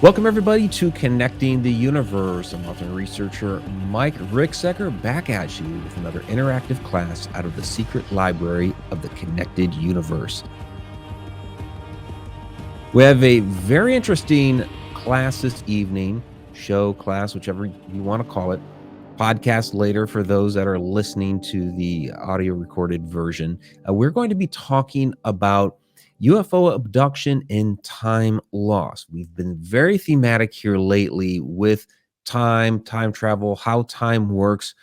Welcome, everybody, to Connecting the Universe. I'm author and researcher Mike Ricksecker, back at you with another interactive class out of the secret library of the Connected Universe. We have a very interesting class this evening, show, class, whichever you want to call it, podcast later for those that are listening to the audio recorded version. We're going to be talking about UFO abduction and time loss. We've been very thematic here lately with time travel, how time works.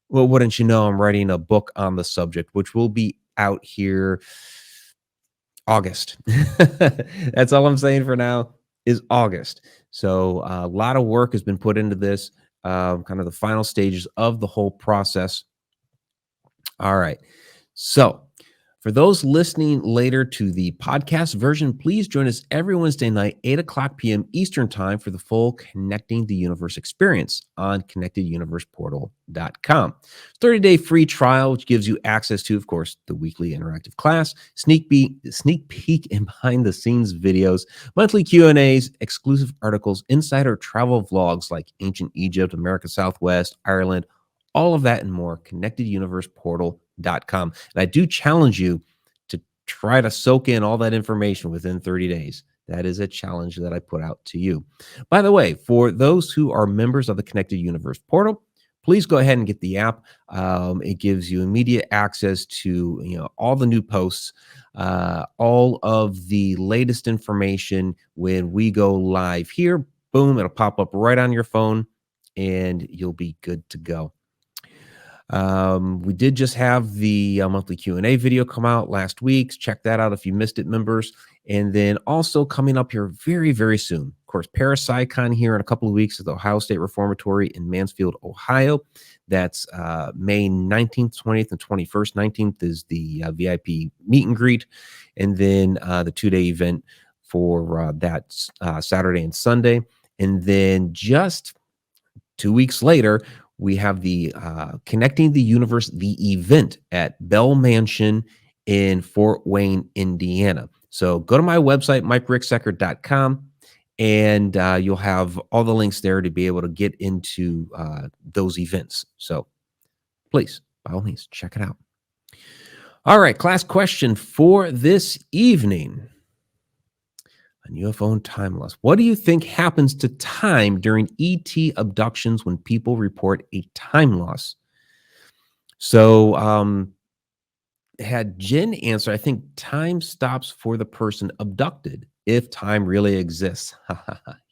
Well, wouldn't you know, I'm writing a book on the subject, which will be out here August. That's all I'm saying for now is August. So a lot of work has been put into this, kind of the final stages of the whole process. All right. So for those listening later to the podcast version, please join us every Wednesday night, 8 p.m. Eastern Time for the full Connecting the Universe experience on connecteduniverseportal.com. 30-day free trial, which gives you access to, of course, the weekly interactive class, sneak peek and behind-the-scenes videos, monthly Q&As, exclusive articles, insider travel vlogs like Ancient Egypt, America Southwest, Ireland, all of that and more, connecteduniverseportal.com. And I do challenge you to try to soak in all that information within 30 days. That is a challenge that I put out to you. By the way, for those who are members of the Connected Universe portal, please go ahead and get the app. It gives you immediate access to all the new posts, all of the latest information when we go live here. Boom, it'll pop up right on your phone and you'll be good to go. We did just have the monthly Q&A video come out last week. Check that out if you missed it, members. And then also coming up here very, very soon, of course, Parapsychon here in a couple of weeks at the Ohio State Reformatory in Mansfield, Ohio. That's May 19th, 20th, and 21st. 19th is the VIP meet and greet. And then the 2-day event for that Saturday and Sunday. And then just 2 weeks later, we have the Connecting the Universe, the event at Bell Mansion in Fort Wayne, Indiana. So go to my website, MikeRicksecker.com, and you'll have all the links there to be able to get into those events. So please, by all means, check it out. All right, class question for this evening on UFO and time loss. What do you think happens to time during ET abductions when people report a time loss? So had Jen answer, I think time stops for the person abducted if time really exists.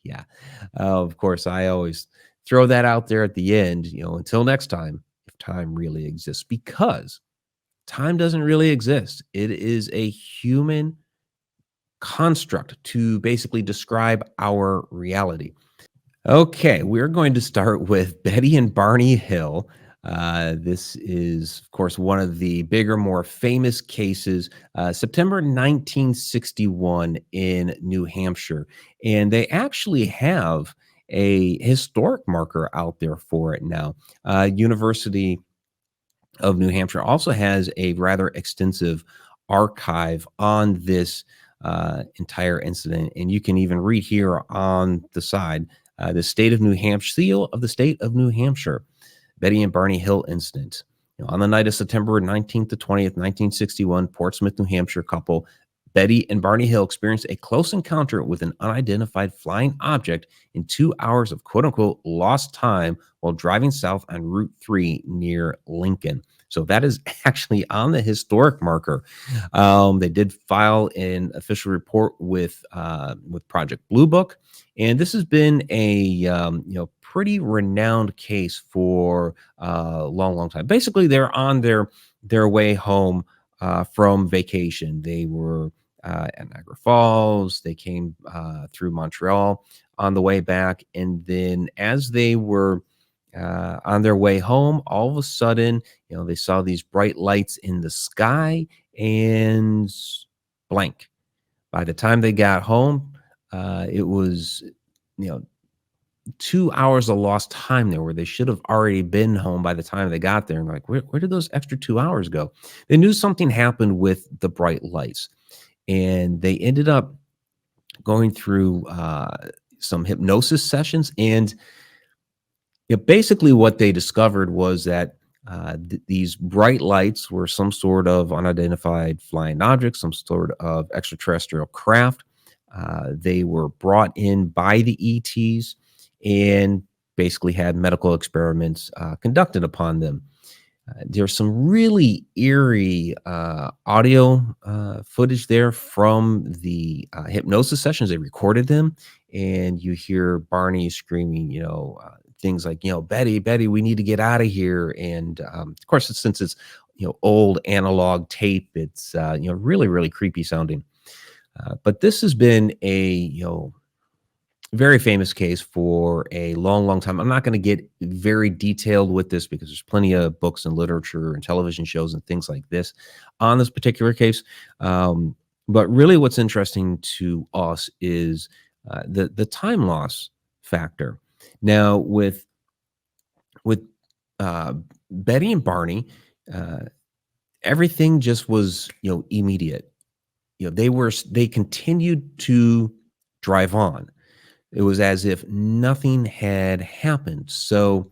Yeah. Of course, I always throw that out there at the end, until next time, if time really exists, because time doesn't really exist. It is a human construct to basically describe our reality. Okay, we're going to start with Betty and Barney Hill. This is, of course, one of the bigger, more famous cases, September 1961 in New Hampshire. And they actually have a historic marker out there for it now. University of New Hampshire also has a rather extensive archive on this entire incident. And you can even read here on the side, the state of New Hampshire, seal of the state of New Hampshire, Betty and Barney Hill incident. On the night of September 19th to 20th, 1961, Portsmouth, New Hampshire couple Betty and Barney Hill experienced a close encounter with an unidentified flying object in 2 hours of quote-unquote lost time while driving south on Route 3 near Lincoln. So that is actually on the historic marker. They did file an official report with Project Blue Book, and this has been a pretty renowned case for a long time. Basically, they're on their way home from vacation. They were at Niagara Falls. They came through Montreal on the way back, and then as they were on their way home, all of a sudden, they saw these bright lights in the sky and blank. By the time they got home, it was, 2 hours of lost time there where they should have already been home by the time they got there. And like, where did those extra 2 hours go? They knew something happened with the bright lights, and they ended up going through some hypnosis sessions. And basically what they discovered was that these bright lights were some sort of unidentified flying object, some sort of extraterrestrial craft. They were brought in by the ETs and basically had medical experiments conducted upon them. There's some really eerie audio footage there from the hypnosis sessions. They recorded them, and you hear Barney screaming, things like, Betty, Betty, we need to get out of here. And of course, since it's old analog tape, it's really, really creepy sounding. But this has been a very famous case for a long, long time. I'm not going to get very detailed with this because there's plenty of books and literature and television shows and things like this on this particular case. But really what's interesting to us is the time loss factor. Now, with Betty and Barney, everything just was immediate. They continued to drive on. It was as if nothing had happened. So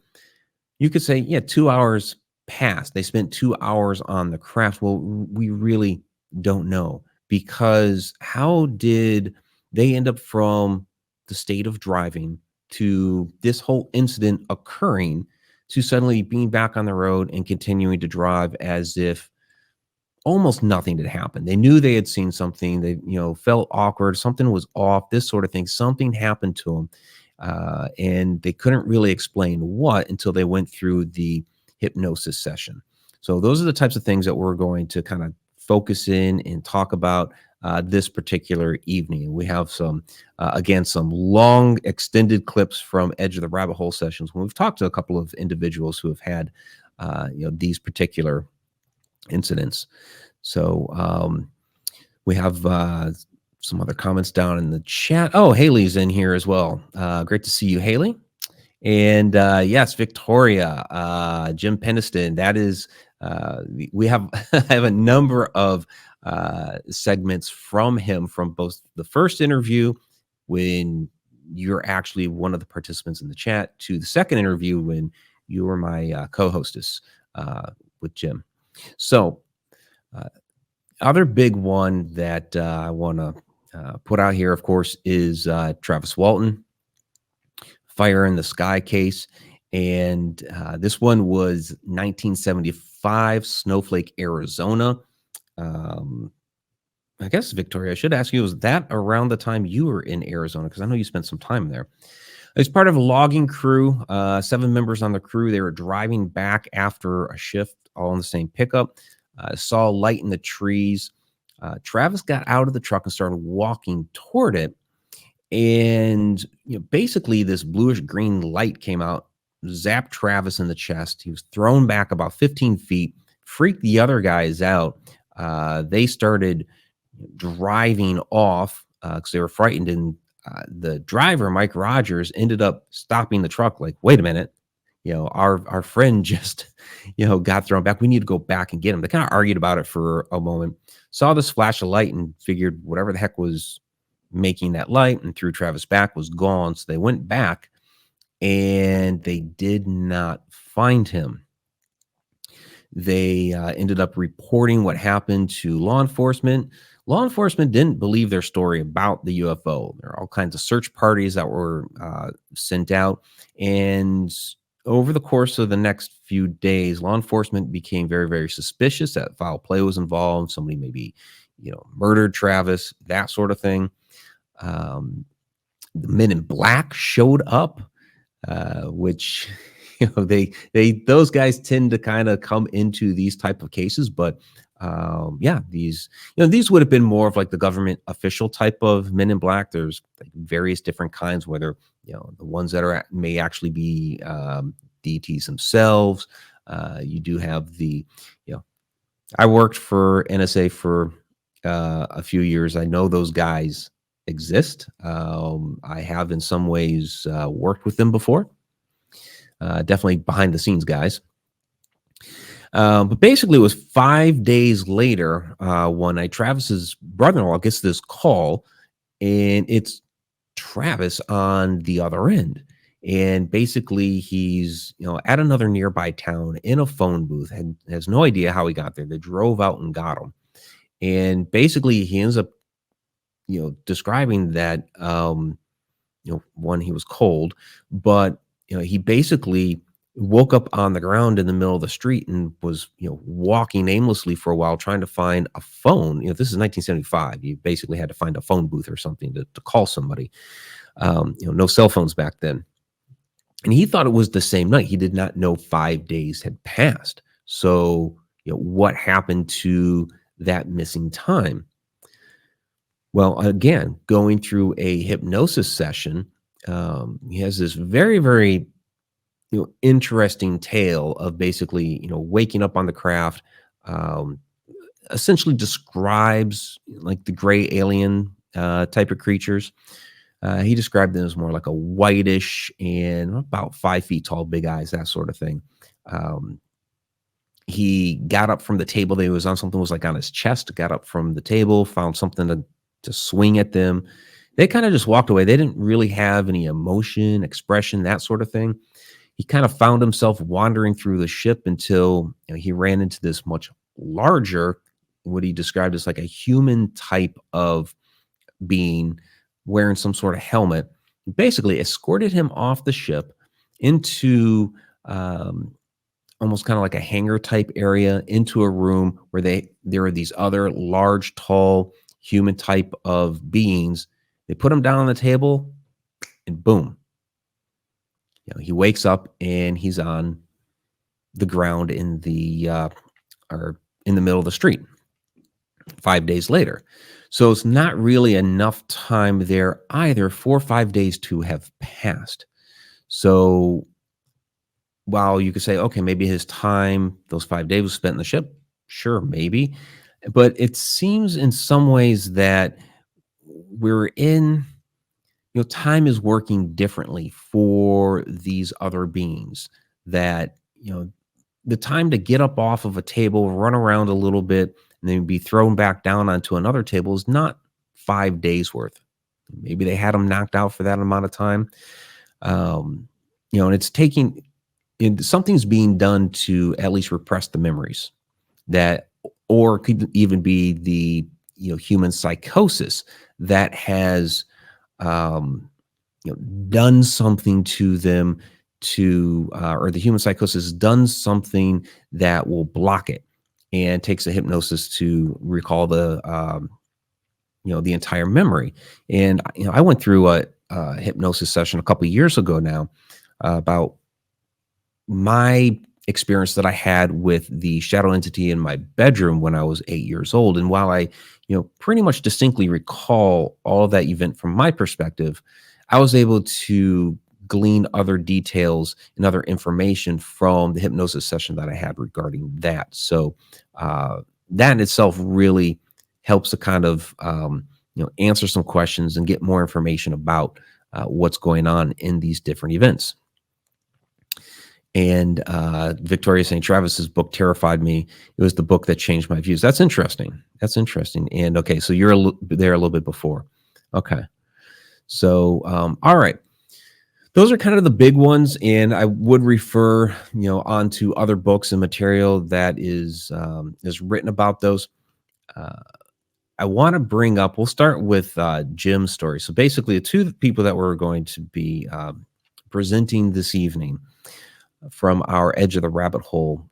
you could say, 2 hours passed. They spent 2 hours on the craft. Well, we really don't know, because how did they end up from the state of driving to this whole incident occurring to suddenly being back on the road and continuing to drive as if almost nothing had happened? They knew they had seen something. They, felt awkward. Something was off, this sort of thing. Something happened to them. And they couldn't really explain what until they went through the hypnosis session. So those are the types of things that we're going to kind of focus in and talk about this particular evening. We have some long extended clips from Edge of the Rabbit Hole sessions when we've talked to a couple of individuals who have had, these particular incidents. So we have some other comments down in the chat. Oh, Haley's in here as well. Great to see you, Haley. And yes, Victoria, Jim Penniston. That is, we have I have a number of segments from him from both the first interview when you're actually one of the participants in the chat to the second interview when you were my co-hostess with Jim. So other big one that I want to put out here, of course, is Travis Walton, Fire in the Sky case. And this one was 1975, Snowflake, Arizona. I guess, Victoria, I should ask you, was that around the time you were in Arizona? Because I know you spent some time there. As part of a logging crew, 7 members on the crew, they were driving back after a shift, all in the same pickup. Saw a light in the trees. Travis got out of the truck and started walking toward it. And basically this bluish green light came out, zapped Travis in the chest. He was thrown back about 15 feet, freaked the other guys out. They started driving off because they were frightened. And the driver, Mike Rogers, ended up stopping the truck like, wait a minute. Our friend just, got thrown back. We need to go back and get him. They kind of argued about it for a moment, saw this flash of light and figured whatever the heck was making that light and threw Travis back was gone. So they went back and they did not find him. They ended up reporting what happened to law enforcement. Law enforcement didn't believe their story about the UFO. There are all kinds of search parties that were sent out. And over the course of the next few days, law enforcement became very, very suspicious that foul play was involved. Somebody maybe, murdered Travis, that sort of thing. The Men in Black showed up, which, those guys tend to kind of come into these type of cases. But these would have been more of like the government official type of Men in Black. There's like various different kinds, whether the ones that may actually be DTs themselves. You do have the, I worked for NSA for a few years. I know those guys exist. I have in some ways worked with them before. Definitely behind the scenes guys. But basically, it was 5 days later when Travis's brother-in-law gets this call, and it's Travis on the other end. And basically, he's at another nearby town in a phone booth and has no idea how he got there. They drove out and got him. And basically, he ends up describing that one, he was cold, but he basically woke up on the ground in the middle of the street and was walking aimlessly for a while trying to find a phone. This is 1975. You basically had to find a phone booth or something to call somebody. No cell phones back then. And he thought it was the same night. He did not know 5 days had passed. So what happened to that missing time? Well, again, going through a hypnosis session, he has this very, very interesting tale of basically waking up on the craft. Um, Essentially describes like the gray alien type of creatures. He described them as more like a whitish and about 5 feet tall, big eyes, that sort of thing. He got up from the table that he was on. Something was like on his chest. Got up from the table, found something to swing at them. They kind of just walked away. They didn't really have any emotion, expression, that sort of thing. He kind of found himself wandering through the ship until he ran into this much larger, what he described as like a human type of being wearing some sort of helmet. Basically escorted him off the ship into almost kind of like a hangar type area, into a room where there are these other large, tall, human type of beings. They put him down on the table and boom, he wakes up and he's on the ground in the or in the middle of the street 5 days later. So it's not really enough time there either for 5 days to have passed. So while you could say, okay, maybe his time, those 5 days was spent in the ship, sure, maybe. But it seems in some ways that we're in, time is working differently for these other beings, that, the time to get up off of a table, run around a little bit, and then be thrown back down onto another table is not 5 days worth. Maybe they had them knocked out for that amount of time. And it's something's being done to at least repress the memories that, or could even be the, human psychosis that has, done something to them or the human psychosis has done something that will block it, and takes a hypnosis to recall the entire memory. And I went through a hypnosis session a couple of years ago now about my experience that I had with the shadow entity in my bedroom when I was 8 years old. And while I pretty much distinctly recall all of that event from my perspective, I was able to glean other details and other information from the hypnosis session that I had regarding that. So that in itself really helps to kind of answer some questions and get more information about what's going on in these different events. And Victoria St. Travis's book terrified me. It was the book that changed my views. That's interesting. That's interesting. And okay, so you're there a little bit before. Okay. So, all right. Those are kind of the big ones, and I would refer, onto other books and material that is written about those. I want to bring up. We'll start with Jim's story. So basically, the two people that we're going to be presenting this evening from our Edge of the Rabbit Hole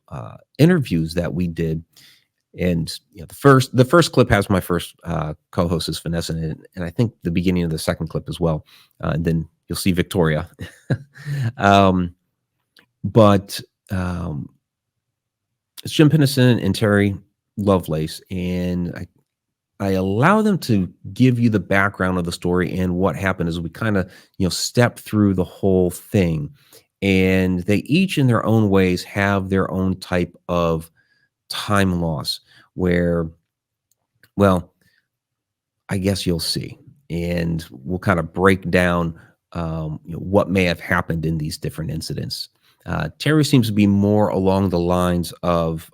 interviews that we did. And the first clip has my first co-host is Vanessa in it, and I think the beginning of the second clip as well. And then you'll see Victoria. But it's Jim Penniston and Terry Lovelace, and I allow them to give you the background of the story and what happened as we kind of step through the whole thing. And they each in their own ways have their own type of time loss where, well, I guess you'll see, and we'll kind of break down what may have happened in these different incidents. Terry seems to be more along the lines of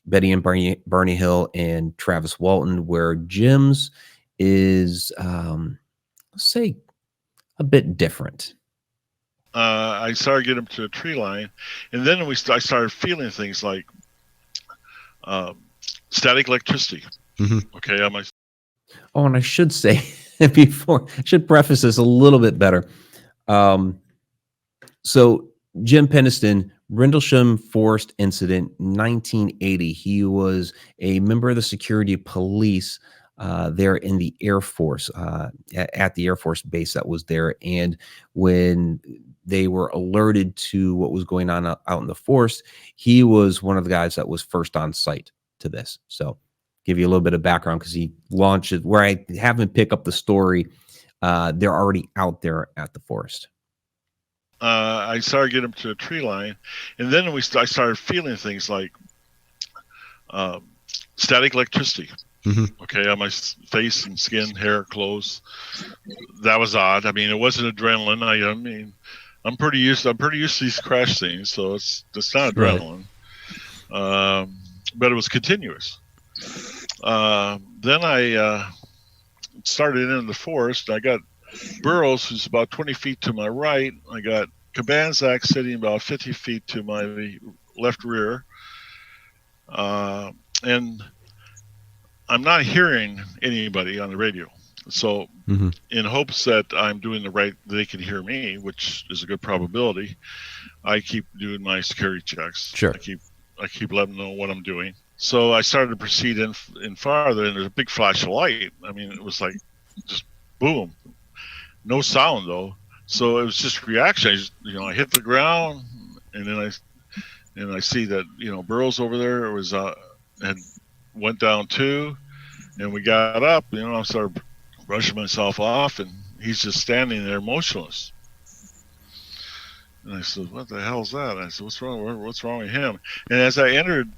Betty and Barney Hill and Travis Walton, where Jim's is say a bit different. I started getting up to a tree line, and then I started feeling things like um, static electricity. Okay, on my Oh, and I should say before, I should preface this a little bit better. Um, so Jim Penniston, Rendlesham Forest incident, 1980. He was a member of the security police there in the Air Force, at the Air Force base that was there. And when they were alerted to what was going on out in the forest, he was one of the guys that was first on site to this. So give you a little bit of background because he launched it where I haven't pick up the story. They're already out there at the forest. I started getting up to a tree line, and then I started feeling things like um, static electricity. Okay, on my face and skin, hair, clothes. That was odd. I mean, it wasn't adrenaline. I mean, I'm pretty used to these crash scenes, so it's not adrenaline. Right. But it was continuous. Then I started in the forest. I got Burroughs, who's about 20 feet to my right. I got Cabanzac sitting about 50 feet to my left rear. And I'm not hearing anybody on the radio. So in hopes that I'm doing they can hear me, which is a good probability, I keep doing my security checks. Sure. I keep letting them know what I'm doing. So I started to proceed in farther, and there's a big flash of light. I mean, it was like just boom. No sound though, so it was just reaction. I hit the ground, and then I see that Burroughs over there had went down too, and we got up. I started brushing myself off, and he's just standing there motionless. And I said, "What the hell's that?" And I said, "What's wrong? What's wrong with him?" And as I entered,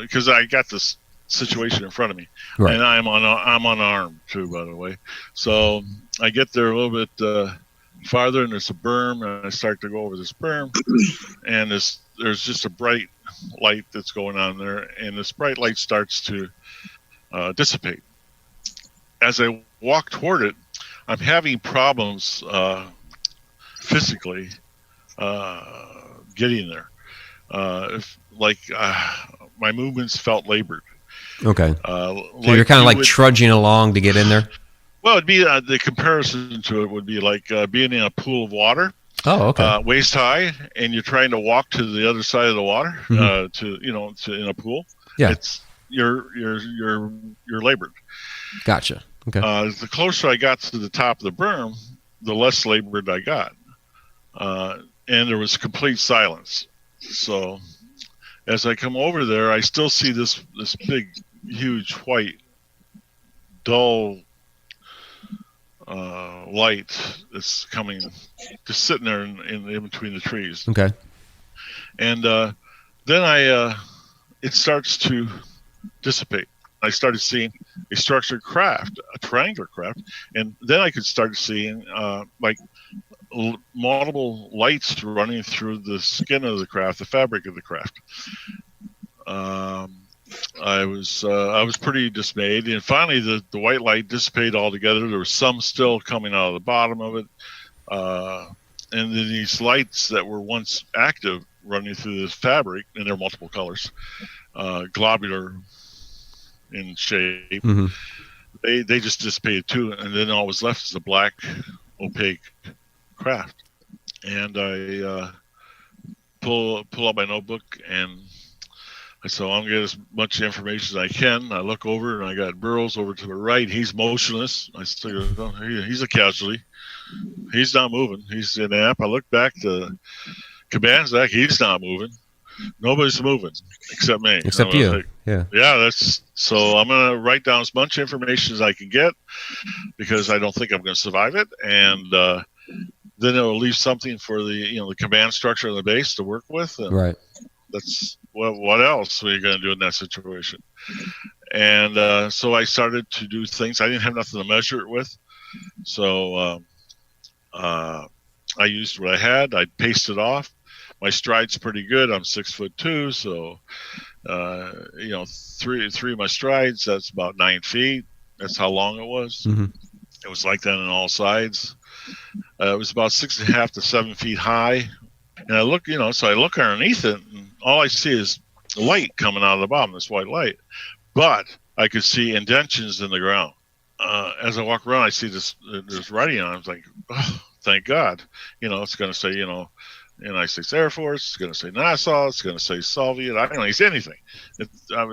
because I got this situation in front of me, right. And I'm unarmed too, by the way. So I get there a little bit farther, and there's a berm, and I start to go over this berm, and there's just a bright light that's going on there, and this bright light starts to dissipate. As I walk toward it, I'm having problems physically getting there. My movements felt labored. Okay. So you're kind of like trudging along to get in there? Well, it'd be the comparison to it would be like being in a pool of water. Oh, okay. Waist high, and you're trying to walk to the other side of the water to in a pool. Yeah. It's you're labored. Gotcha. Okay. The closer I got to the top of the berm, the less labored I got, and there was complete silence. So as I come over there, I still see this big, huge, white, dull light that's coming, just sitting there in between the trees. Okay. And then it starts to dissipate. I started seeing a structured craft, a triangular craft, and then I could start seeing multiple lights running through the skin of the craft, the fabric of the craft. I was pretty dismayed, and finally the white light dissipated altogether. There was some still coming out of the bottom of it, and then these lights that were once active running through this fabric, and they're multiple colors, globular in shape. Mm-hmm. They just dissipated too, and then all was left is a black, opaque craft. And I pull up my notebook, and I said, I'm going to get as much information as I can. I look over, and I got Burroughs over to the right. He's motionless. I said, oh, he's a casualty. He's not moving. He's in amp. I look back to Cabanzac. He's not moving. Nobody's moving except me. Except you. Like, yeah. So I'm going to write down as much information as I can get because I don't think I'm going to survive it. And then it'll leave something for the command structure of the base to work with. And right. That's what else are you going to do in that situation? And so I started to do things. I didn't have nothing to measure it with. So I used what I had. I paced it off. My stride's pretty good. I'm 6'2", so three of my strides. That's about 9 feet. That's how long it was. Mm-hmm. It was like that on all sides. It was about 6.5 to 7 feet high. And I look, so I look underneath it, and all I see is light coming out of the bottom, this white light. But I could see indentions in the ground. As I walk around, I see this writing on it. I was like, oh, thank God. It's going to say, United States Air Force. It's going to say NASA. It's going to say Soviet. I don't see anything. I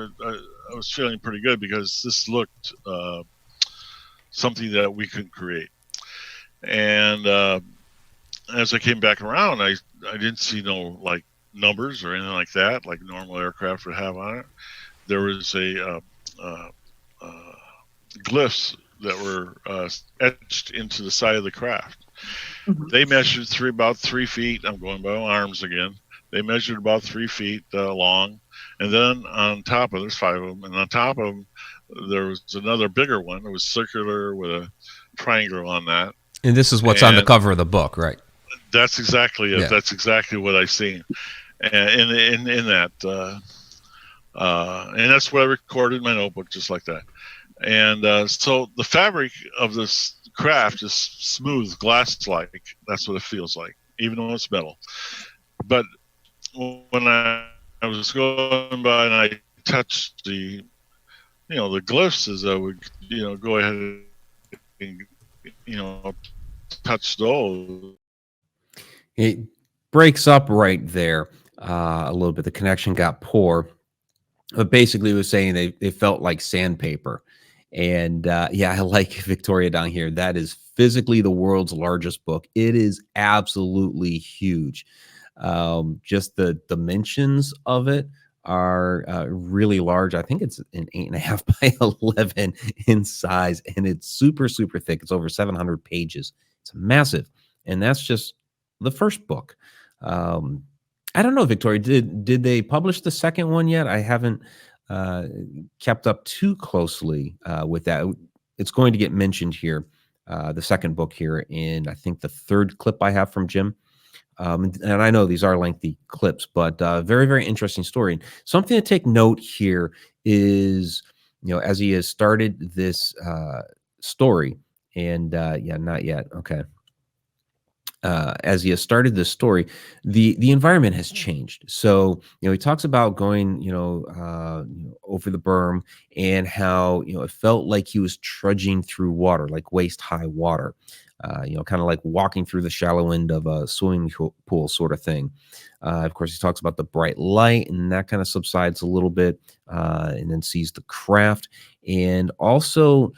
was feeling pretty good because this looked something that we could create. And as I came back around, I didn't see no like numbers or anything like that, like normal aircraft would have on it. There was a glyphs that were etched into the side of the craft. Mm-hmm. They measured about 3 feet. I'm going by my arms again. They measured about 3 feet long, and then on top of, there's 5 of them, and on top of them there was another bigger one. It was circular with a triangle on that. And this is what's on the cover of the book, right? That's exactly it. Yeah. That's exactly what I seen, and in that, and that's what I recorded in my notebook, just like that. And so the fabric of this craft is smooth, glass-like. That's what it feels like, even though it's metal. But when I was going by and I touched the glyphs, as I would, go ahead and, touch those. It breaks up right there a little bit. The connection got poor. But basically, it was saying they felt like sandpaper. And yeah, I like Victoria down here. That is physically the world's largest book. It is absolutely huge. Just the dimensions of it are really large. I think it's an 8.5 by 11 in size, and it's super, super thick. It's over 700 pages. It's massive. And that's just the first book. I don't know, Victoria, did they publish the second one yet? I haven't kept up too closely with that. It's going to get mentioned here, the second book here, in I think the third clip I have from Jim. And I know these are lengthy clips, but very, very interesting story. And something to take note here is, as he has started this story, and yeah, not yet. Okay. As he has started this story, the environment has changed. So, he talks about going, over the berm, and how, it felt like he was trudging through water, like waist high water, kind of like walking through the shallow end of a swimming pool sort of thing. Of course, he talks about the bright light, and that kind of subsides a little bit, and then sees the craft. And also,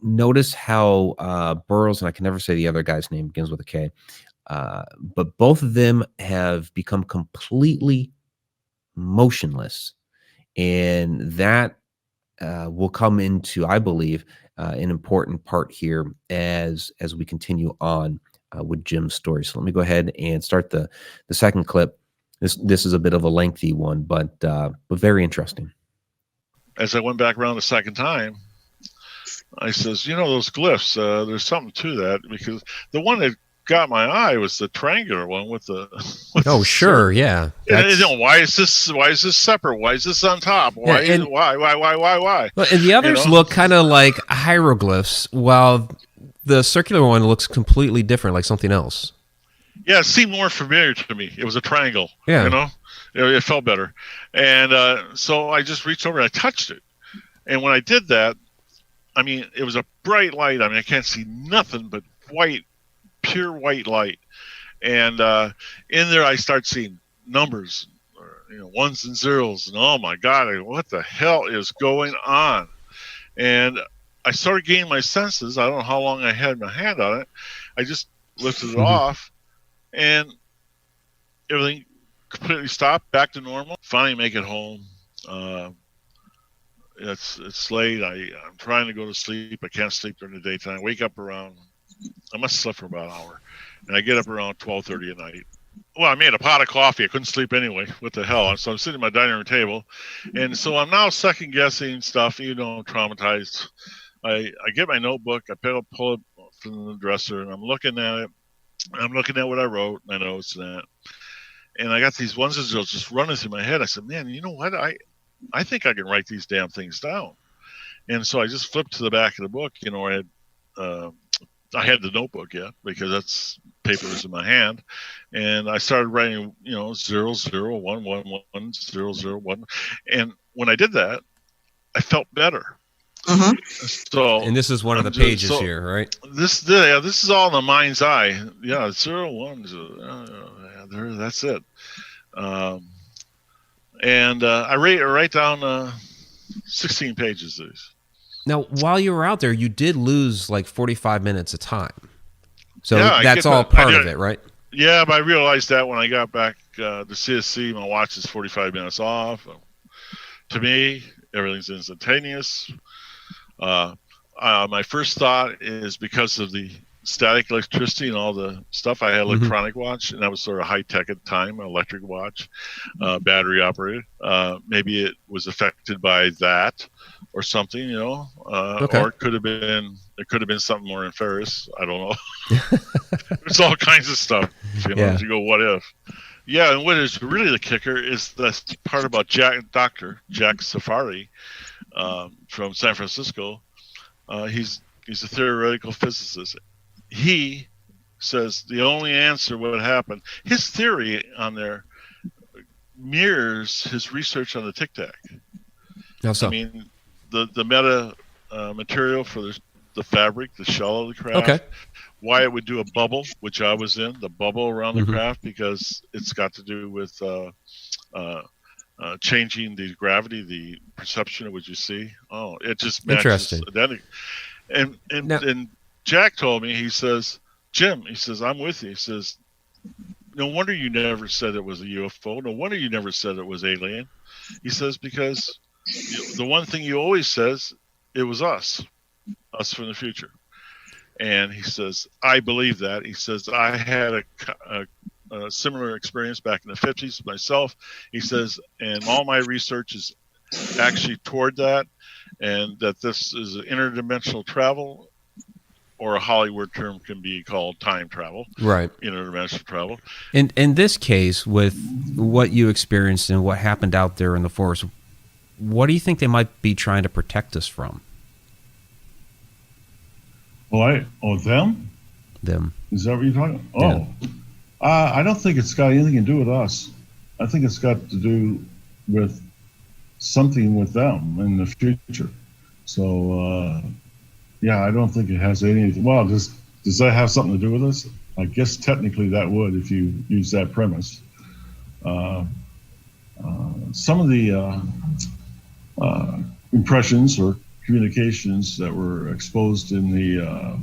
notice how Burroughs, and I can never say the other guy's name, begins with a K, but both of them have become completely motionless. And that will come into, I believe, an important part here as we continue on with Jim's story. So let me go ahead and start the second clip. This is a bit of a lengthy one, but very interesting. As I went back around the second time, I says, those glyphs, there's something to that, because the one that got my eye was the triangular one with the. Oh, sure, yeah. Why is this separate? Why is this on top? Why? Well, and the others look kind of like hieroglyphs, while the circular one looks completely different, like something else. Yeah, it seemed more familiar to me. It was a triangle. Yeah, it felt better, and so I just reached over and I touched it, and when I did that, I mean, it was a bright light. I mean, I can't see nothing but white, pure white light. And in there, I start seeing numbers, ones and zeros. And oh my God, what the hell is going on? And I started gaining my senses. I don't know how long I had my hand on it. I just lifted it off, and everything completely stopped, back to normal. Finally make it home. It's late. I'm trying to go to sleep. I can't sleep during the daytime. I wake up around, I must have slept for about an hour, and I get up around 12:30 at night. Well, I made a pot of coffee. I couldn't sleep anyway. What the hell? So I'm sitting at my dining room table, and so I'm now second guessing stuff. I'm traumatized. I get my notebook. I pull it from the dresser, and I'm looking at it. I'm looking at what I wrote, my notes, and that. And I got these ones and zeros just running through my head. I said, man, you know what? I think I can write these damn things down. And so I just flipped to the back of the book, I had I had the notebook yet because that's paper was in my hand, and I started writing, 00111 and when I did that, I felt better. Mm-hmm. So, and this is one of the pages here, right? This is all in the mind's eye. Yeah, 01. There, that's it. And I write down 16 pages of these. Now, while you were out there, you did lose like 45 minutes of time. So yeah, that's all part of it, right? Yeah, but I realized that when I got back to CSC, my watch is 45 minutes off. To me, everything's instantaneous. My first thought is because of the static electricity and all the stuff. I had electronic watch, and that was sort of high tech at the time, an electric watch, battery operated. Maybe it was affected by that or something, Okay. Or it could have been something more nefarious. I don't know. There's all kinds of stuff. You go, what if? Yeah, and what is really the kicker is the part about Dr. Jack Safari from San Francisco. He's a theoretical physicist. He says the only answer what happened. His theory on there mirrors his research on the Tic Tac. How so? I mean, the meta material for the fabric, the shell of the craft. Okay. Why it would do a bubble, which I was in, the bubble around the craft, because it's got to do with changing the gravity, the perception of what you see. Oh, it just matches. Interesting. And Jack told me, he says, Jim, he says, I'm with you. He says, no wonder you never said it was a UFO. No wonder you never said it was alien. He says, because the one thing you always says, it was us from the future. And he says, I believe that. He says, I had a similar experience back in the 50s myself. He says, and all my research is actually toward that, and that this is an interdimensional travel, or a Hollywood term can be called time travel. Right. Interdimensional travel. In this case, with what you experienced and what happened out there in the forest, what do you think they might be trying to protect us from? Them? Them. Is that what you're talking about? I don't think it's got anything to do with us. I think it's got to do with something with them in the future. So, I don't think it has anything. Well, does that have something to do with us? I guess technically that would, if you use that premise. Some of the impressions or communications that were exposed in the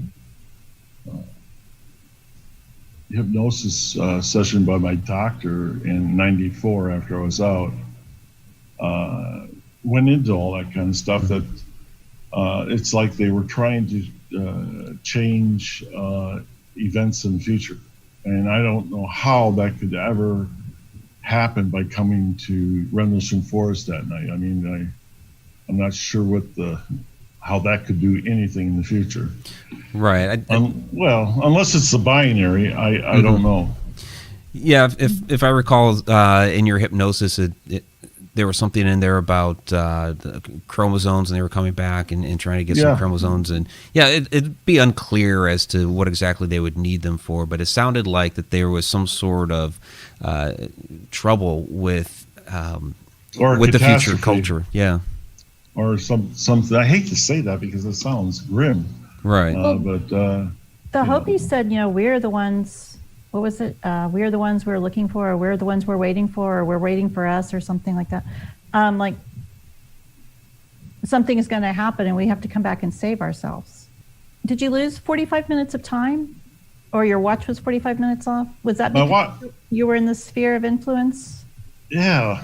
hypnosis session by my doctor in '94 after I was out went into all that kind of stuff that it's like they were trying to change events in the future. And I don't know how that could ever happen by coming to Rendlesham Forest that night. I mean, I'm not sure how that could do anything in the future. Right. Well, unless it's the binary, I don't know. Yeah, if I recall, in your hypnosis, there was something in there about the chromosomes, and they were coming back and trying to get some chromosomes. And it'd be unclear as to what exactly they would need them for, but it sounded like that there was some sort of trouble with the future culture. Yeah. Or something. I hate to say that because it sounds grim. Right. The Hopi said, we're the ones, what was it? We're the ones we're looking for, or we're the ones we're waiting for, or we're waiting for us, or something like that. Like something is going to happen and we have to come back and save ourselves. Did you lose 45 minutes of time? Or your watch was 45 minutes off? Was that because you were in the sphere of influence? Yeah,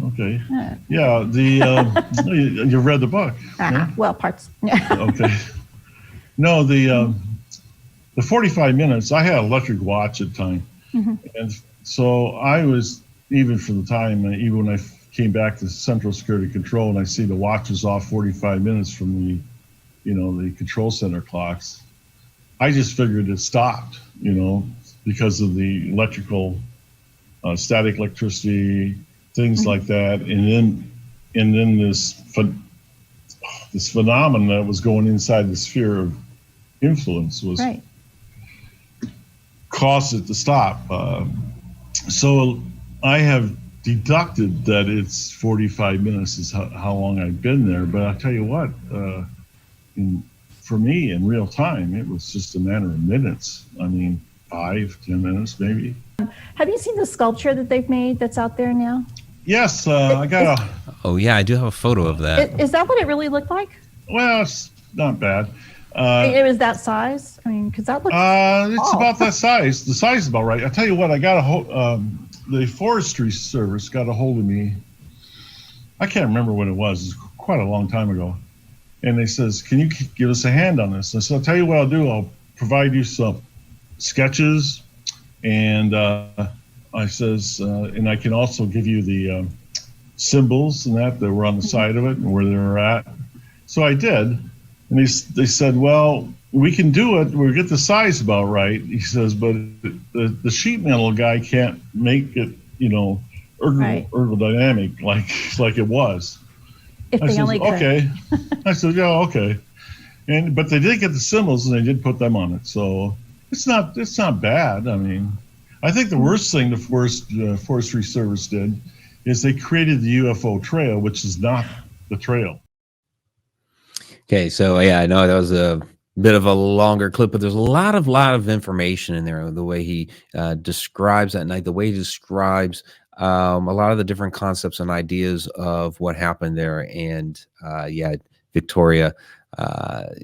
okay. Yeah, you read the book. Yeah? Well, parts. Okay. No, the 45 minutes, I had an electric watch at the time. Mm-hmm. And so I was, even for the time, even when I came back to Central Security Control and I see the watch is off 45 minutes from the control center clocks, I just figured it stopped, because of the electrical static electricity, things like that, and then this phenomenon that was going inside the sphere of influence was caused it to stop. So I have deducted that it's 45 minutes is how long I've been there. But I'll tell you what, for me in real time, it was just a matter of minutes. I mean, 5-10 minutes maybe. Have you seen the sculpture that they've made that's out there now? Yes, I got a... Oh, yeah, I do have a photo of that. Is that what it really looked like? Well, it's not bad. It was that size? I mean, because that looks it's about that size. The size is about right. I'll tell you what, I got the Forestry Service got a hold of me. I can't remember when it was. It's quite a long time ago. And they says, can you give us a hand on this? And so I'll tell you what I'll do. I'll provide you some sketches, and I says, and I can also give you the symbols and that were on the side of it and where they were at. So I did, and they said, well, we can do it. We'll get the size about right. He says, but the sheet metal guy can't make it, ergodynamic like it was. If they only could. Okay. I said, yeah, okay. But they did get the symbols and they did put them on it. So it's not bad. I mean, I think the worst thing the Forestry Service did is they created the UFO trail, which is not the trail. Okay, so yeah, I know that was a bit of a longer clip, but there's a lot of information in there. The way he describes that night, the way he describes a lot of the different concepts and ideas of what happened there. And yeah, Victoria,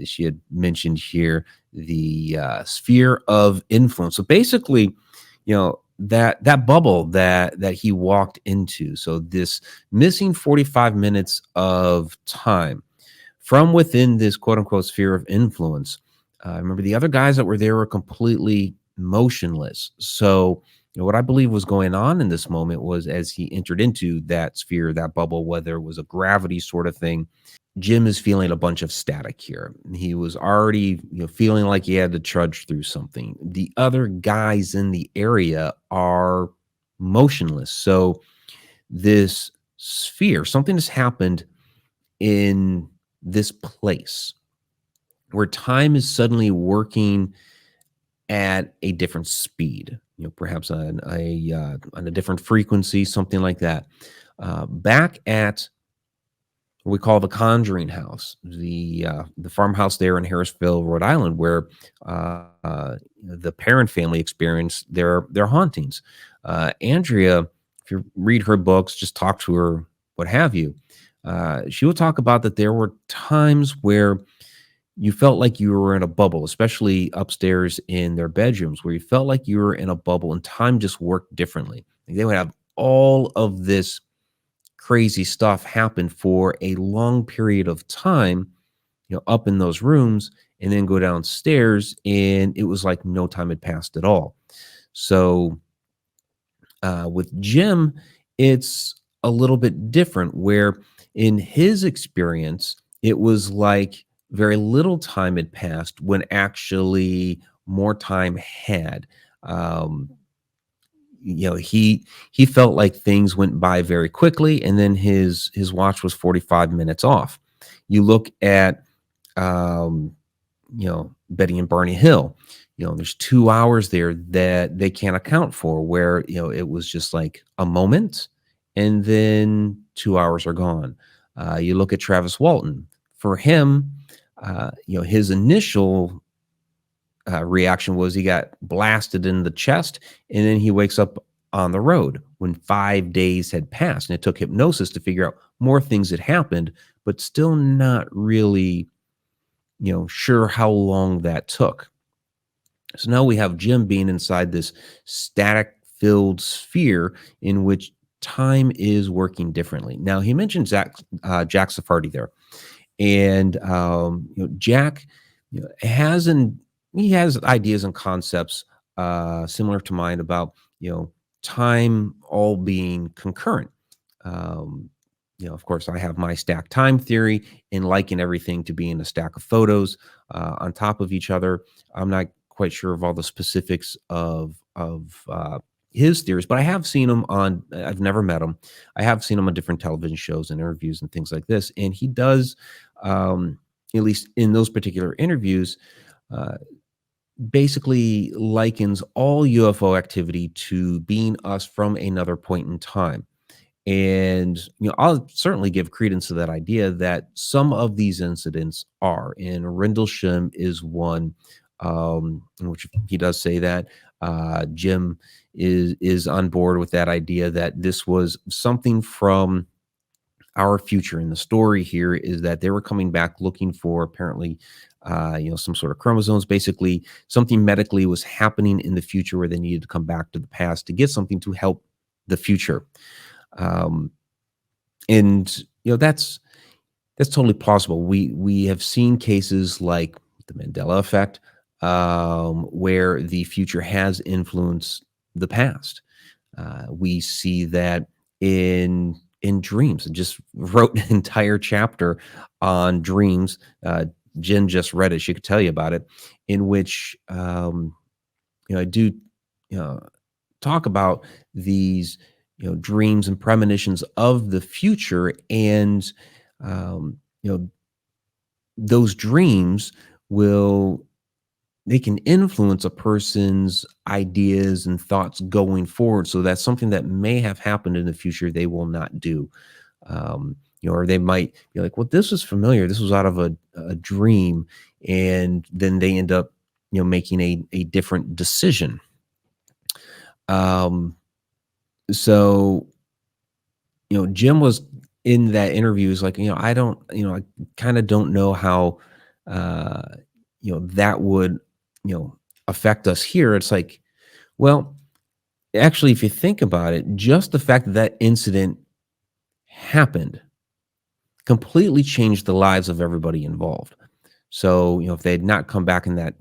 she had mentioned here the sphere of influence. So basically, that bubble that he walked into. So this missing 45 minutes of time from within this quote unquote sphere of influence. Remember, the other guys that were there were completely motionless. So what I believe was going on in this moment was, as he entered into that sphere, that bubble, whether it was a gravity sort of thing, Jim is feeling a bunch of static here. He was already feeling like he had to trudge through something. The other guys in the area are motionless. So this sphere, something has happened in this place where time is suddenly working at a different speed, perhaps on a different frequency, something like that. Back at what we call the Conjuring House, the farmhouse there in Harrisville, Rhode Island, where the Perrin family experienced their hauntings. Andrea, if you read her books, just talk to her, what have you, she will talk about that there were times where you felt like you were in a bubble, especially upstairs in their bedrooms, where you felt like you were in a bubble and time just worked differently. They would have all of this crazy stuff happen for a long period of time, up in those rooms, and then go downstairs, and it was like no time had passed at all. So with Jim, it's a little bit different, where in his experience, it was like very little time had passed when actually more time had. He felt like things went by very quickly, and then his watch was 45 minutes off. You look at Betty and Barney Hill. There's 2 hours there that they can't account for, where it was just like a moment, and then 2 hours are gone. You look at Travis Walton. For him, his initial reaction was he got blasted in the chest, and then he wakes up on the road when 5 days had passed. And it took hypnosis to figure out more things had happened, but still not really, sure how long that took. So now we have Jim being inside this static-filled sphere in which time is working differently. Now, he mentioned Jack Sephardi there. And Jack has ideas and concepts similar to mine about time all being concurrent. Of course, I have my stack time theory and liken everything to being a stack of photos on top of each other. I'm not quite sure of all the specifics of his theories, but I have seen him on. I've never met him. I have seen him on different television shows and interviews and things like this. And he does, at least in those particular interviews, uh, basically likens all UFO activity to being us from another point in time. And I'll certainly give credence to that idea that some of these incidents are, and Rendlesham is one, in which he does say that. Jim is on board with that idea that this was something from our future. And the story here is that they were coming back looking for apparently, some sort of chromosomes. Basically, something medically was happening in the future where they needed to come back to the past to get something to help the future. And that's totally plausible. We have seen cases like the Mandela effect, where the future has influenced the past. We see that in dreams. I just wrote an entire chapter on dreams. Jen just read it; she could tell you about it. In which I do talk about these dreams and premonitions of the future, and those dreams they can influence a person's ideas and thoughts going forward. So that's something that may have happened in the future they will not do. Or they might be like, well, this was familiar. This was out of a dream. And then they end up, making a different decision. So, Jim was in that interview is like, I kind of don't know how, that would, affect us here. It's like, well, actually, if you think about it, just the fact that that incident happened completely changed the lives of everybody involved. So, if they had not come back in that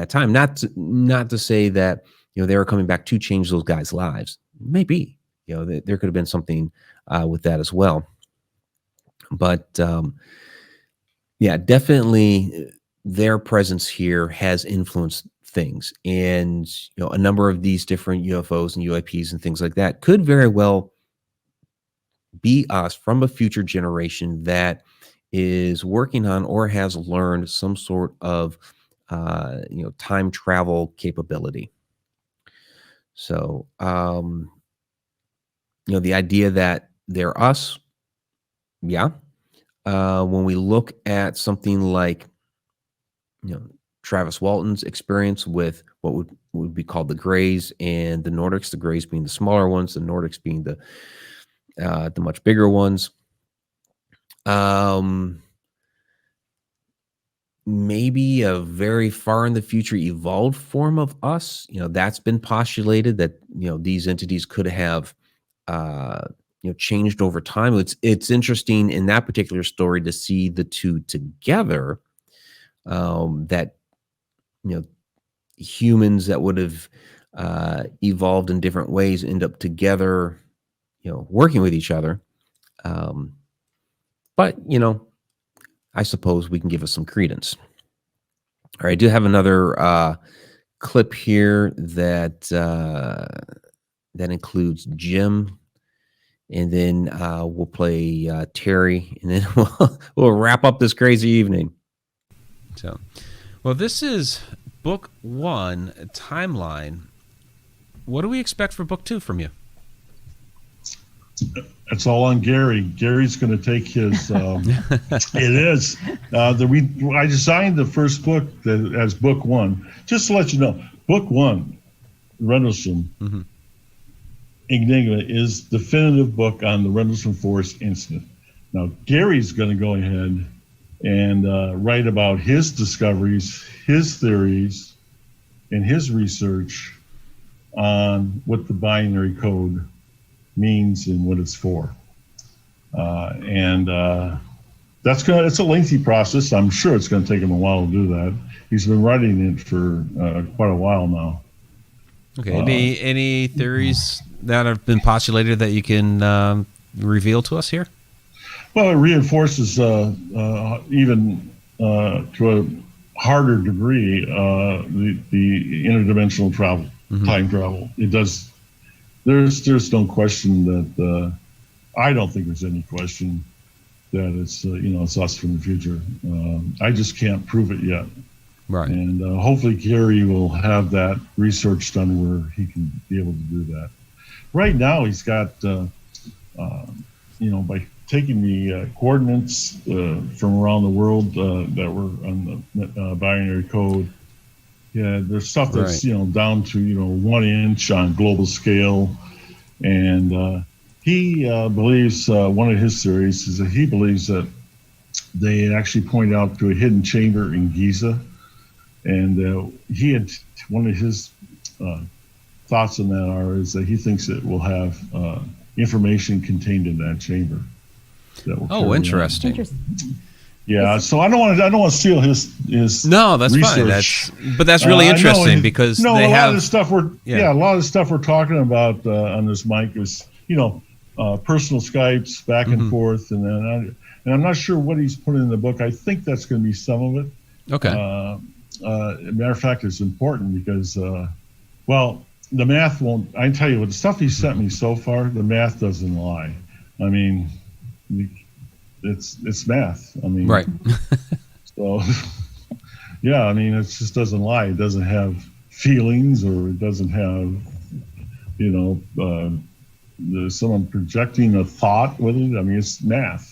time, not to say that, they were coming back to change those guys' lives. Maybe, there could have been something with that as well. But yeah, definitely their presence here has influenced things. And, a number of these different UFOs and UAPs and things like that could very well be us from a future generation that is working on or has learned some sort of, time travel capability. So, the idea that they're us, yeah. When we look at something like, Travis Walton's experience with what would be called the Greys and the Nordics, the Greys being the smaller ones, the Nordics being the much bigger ones. Maybe a very far in the future evolved form of us. That's been postulated that, these entities could have, changed over time. It's interesting in that particular story to see the two together, that, humans that would have evolved in different ways end up together, working with each other. But, I suppose we can give us some credence. All right, I do have another clip here that includes Jim, and then we'll play Terry, and then we'll wrap up this crazy evening. So, well, this is book 1, Timeline. What do we expect for book 2 from you? It's all on Gary. Gary's going to take his. It is. I designed the first book as book 1. Just to let you know, book 1, Rendlesham Enigma, is definitive book on the Rendlesham Forest incident. Now Gary's going to go ahead and write about his discoveries, his theories, and his research on what the binary code means and what it's for. It's a lengthy process. I'm sure it's going to take him a while to do that. He's been writing it for quite a while now. Okay. Any theories that have been postulated that you can reveal to us here? Well, it reinforces even to a harder degree the interdimensional travel, time travel. It does. There's no question that I don't think there's any question that it's it's us from the future. I just can't prove it yet. Right. And hopefully Gary will have that research done where he can be able to do that. Right now, he's got, by taking the coordinates from around the world that were on the binary code. Yeah, there's stuff that's down to 1 inch on global scale, and he believes one of his theories is that he believes that they actually pointed out to a hidden chamber in Giza, and he had one of his thoughts on that is that he thinks it will have information contained in that chamber. Interesting. Yeah, so I don't want to steal his No, that's research. fine. That's really interesting because a they lot have of the stuff we're talking about on this mic is personal Skypes back and forth, and I'm not sure what he's put in the book. I think that's going to be some of it. Okay. Matter of fact, it's important because the math won't. I tell you what, the stuff he sent me so far, the math doesn't lie. I mean, it's math. I mean, right. So, yeah, I mean, it just doesn't lie. It doesn't have feelings, or it doesn't have, someone projecting a thought with it. I mean, it's math.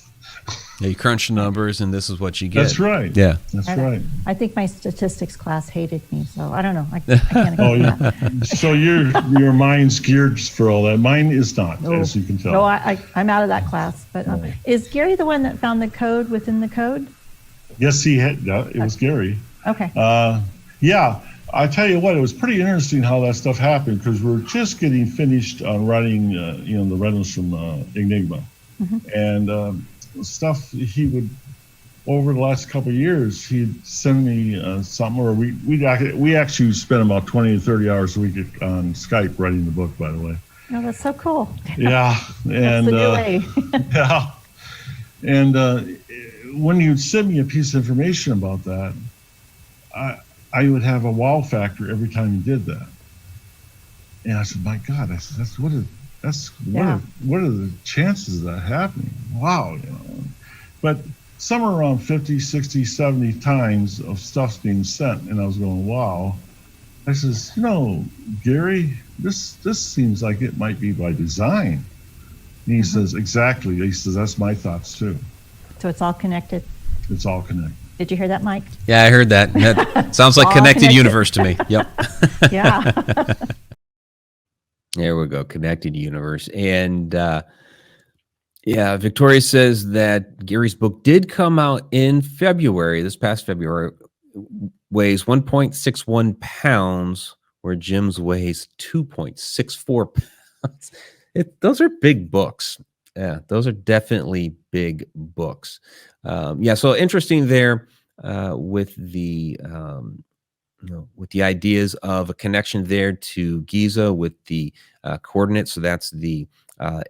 Yeah, you crunch the numbers, and this is what you get. That's right. Yeah, that's right. I think my statistics class hated me, so I don't know. I can't agree with that. So your mind's geared for all that. Mine is not, as you can tell. No, I'm out of that class. But is Gary the one that found the code within the code? Yes, he had. It was Gary. Okay. Yeah, I tell you what, it was pretty interesting how that stuff happened, because we're just getting finished on writing, the Rendlesham Enigma, and stuff he would, over the last couple of years, he'd send me something, or we actually spent about 20 to 30 hours a week on Skype writing the book, by the way. Oh, that's so cool. Yeah, and that's the new way. yeah, and when you'd send me a piece of information about that, I would have a wow factor every time you did that. And I said, my God, what are the chances of that happening? Wow, But somewhere around 50, 60, 70 times of stuff's being sent, and I was going, wow. I says, Gary, this seems like it might be by design. And he says, exactly. He says, that's my thoughts too. So it's all connected. It's all connected. Did you hear that, Mike? Yeah, I heard that. That sounds like connected universe to me. Yep. Yeah. There we go, connected universe. And Victoria says that Gary's book did come out in February, this past February, weighs 1.61 pounds, where Jim's weighs 2.64 pounds. Those are big books. Yeah, those are definitely big books. So interesting there with the with the ideas of a connection there to Giza with the coordinates. So that's the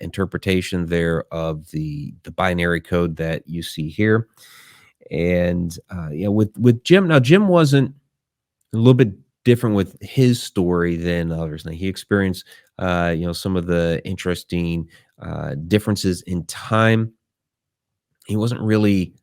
interpretation there of the binary code that you see here. And with Jim, now Jim wasn't a little bit different with his story than others. Now he experienced some of the interesting differences in time. He wasn't really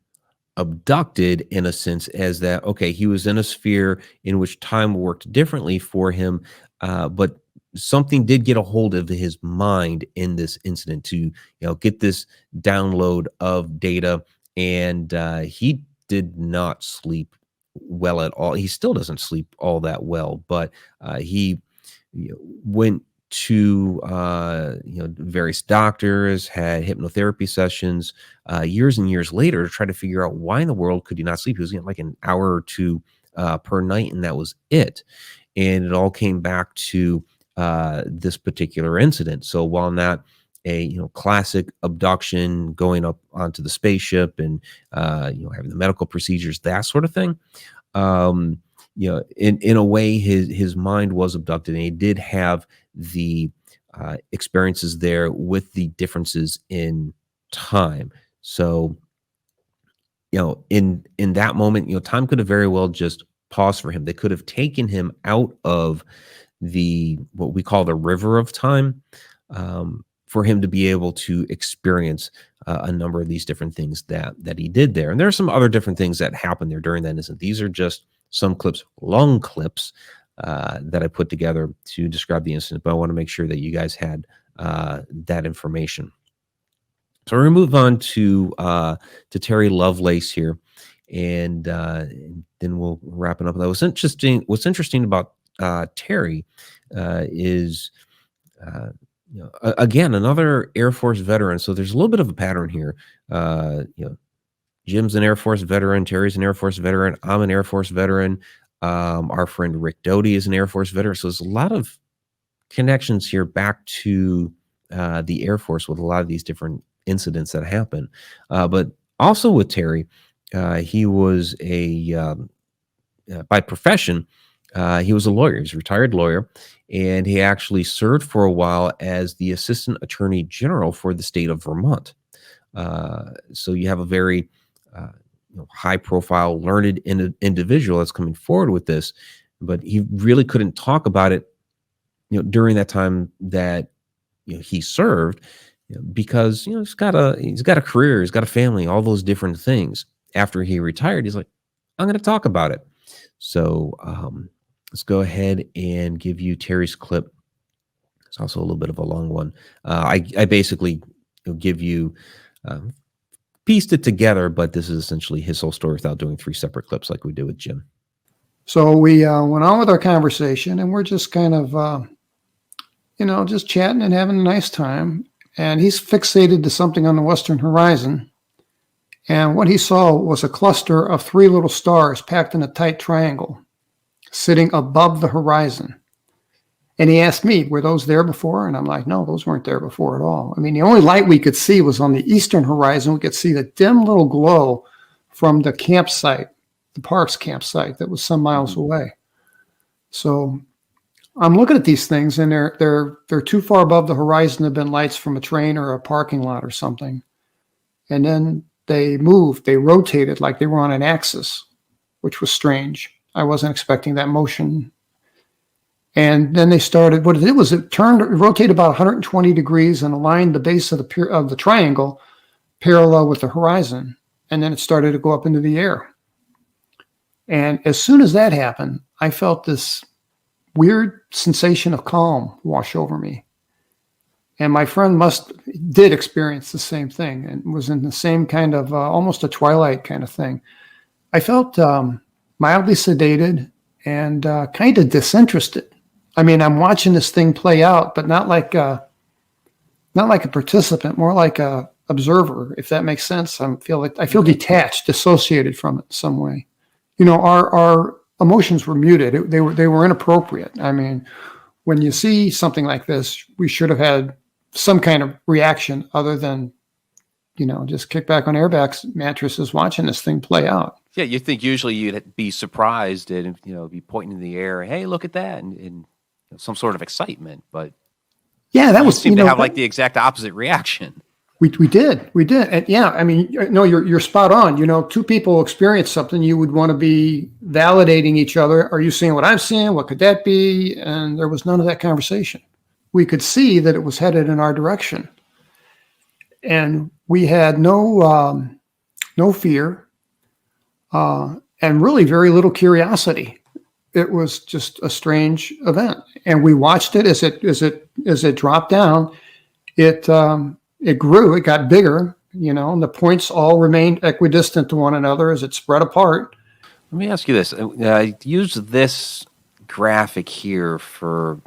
abducted in a sense as that, okay, he was in a sphere in which time worked differently for him, but something did get a hold of his mind in this incident to get this download of data, and he did not sleep well at all. He still doesn't sleep all that well, but he went to various doctors, had hypnotherapy sessions years and years later to try to figure out why in the world could he not sleep. He was getting like an hour or two per night, and that was it. And it all came back to this particular incident. So while not a classic abduction, going up onto the spaceship and having the medical procedures, that sort of thing, in a way his mind was abducted, and he did have the experiences there with the differences in time. So in that moment, time could have very well just paused for him. They could have taken him out of what we call the river of time, for him to be able to experience a number of these different things that he did there. And there are some other different things that happened there during that incident. These are just some clips, long clips, that I put together to describe the incident, but I want to make sure that you guys had that information. So we're going to move on to Terry Lovelace here, and then we'll wrap it up. What's interesting about Terry is, again, another Air Force veteran. So there's a little bit of a pattern here. Jim's an Air Force veteran. Terry's an Air Force veteran. I'm an Air Force veteran. Our friend Rick Doty is an Air Force veteran. So there's a lot of connections here back to the Air Force with a lot of these different incidents that happen. But also with Terry, he was by profession, he was a lawyer. He's a retired lawyer, and he actually served for a while as the Assistant Attorney General for the state of Vermont. So you have a very high-profile, learned individual that's coming forward with this, but he really couldn't talk about it, during that time that he served, because he's got a career, he's got a family, all those different things. After he retired, he's like, I'm going to talk about it. So let's go ahead and give you Terry's clip. It's also a little bit of a long one. I basically give you pieced it together, but this is essentially his whole story without doing 3 separate clips like we did with Jim. So we went on with our conversation, and we're just kind of, just chatting and having a nice time. And he's fixated to something on the western horizon. And what he saw was a cluster of 3 little stars packed in a tight triangle, sitting above the horizon. And he asked me, were those there before? And I'm like, no, those weren't there before at all. I mean, the only light we could see was on the eastern horizon. We could see the dim little glow from the campsite, the park's campsite that was some miles away. So I'm looking at these things, and they're too far above the horizon to have been lights from a train or a parking lot or something. And then they moved, they rotated like they were on an axis, which was strange. I wasn't expecting that motion. And then they started, what it did was it rotated about 120 degrees and aligned the base of the triangle parallel with the horizon. And then it started to go up into the air. And as soon as that happened, I felt this weird sensation of calm wash over me. And my friend did experience the same thing and was in the same kind of almost a twilight kind of thing. I felt mildly sedated and kind of disinterested. I mean, I'm watching this thing play out, but not like a participant, more like a observer, if that makes sense. I feel detached, dissociated from it in some way. Our emotions were muted. They were inappropriate. I mean, when you see something like this, we should have had some kind of reaction other than, just kick back on airbags mattresses watching this thing play out. Yeah, you think usually you'd be surprised and be pointing in the air, hey, look at that, and some sort of excitement. But yeah, that was seem to have like the exact opposite reaction. We did, and yeah, I mean, no, you're spot on. 2 people experience something, you would want to be validating each other. Are you seeing what I'm seeing? What could that be? And there was none of that conversation. We could see that it was headed in our direction, and we had no fear, and really very little curiosity. It was just a strange event, and we watched it as it dropped down. It grew, it got bigger, and the points all remained equidistant to one another as it spread apart. Let me ask you this. I used this graphic here for,